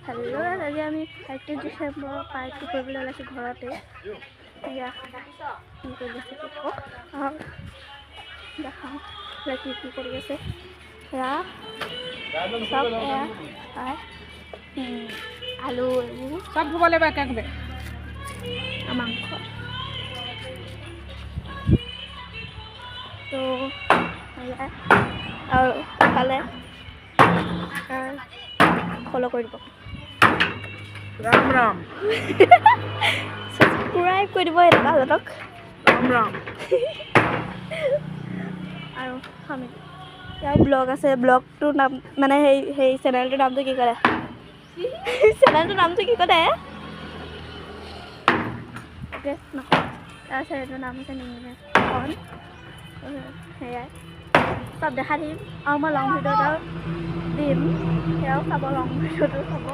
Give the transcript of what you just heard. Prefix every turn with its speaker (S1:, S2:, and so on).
S1: Hello' আজি আমি 31 December party কৰিবলৈ ওলাইছোঁ ঘৰতে। এয়া কি কৰি আছে দেখাওঁ কি কৰি আছে এয়া চব এয়া আলু এইবোৰ
S2: চব ধুব লাগিব একেবাৰে
S1: মাংস তো এয়া আৰু ইফালে ফ'ল' কৰি দিব
S2: ৰাম ৰাম
S1: ছাবস্ক্ৰাইব কৰি দিব এটা হাতক
S2: ৰাম ৰাম
S1: আৰু আমি ইয়াৰ ব্লগ আছে ব্লগটোৰ নাম মানে সেই চেনেলটোৰ নামটো কি কৰে চেনেলটোৰ নামটো কি কৰে অ'কে নকওঁ তাৰ চেনেলটোৰ নাম হৈছে নিমিখন সেয়াই চব দেখা দিম আৰু মই লং ভিডিঅ' এটাও দিম সেয়াও চাব লং ভিডিঅ'টো চাব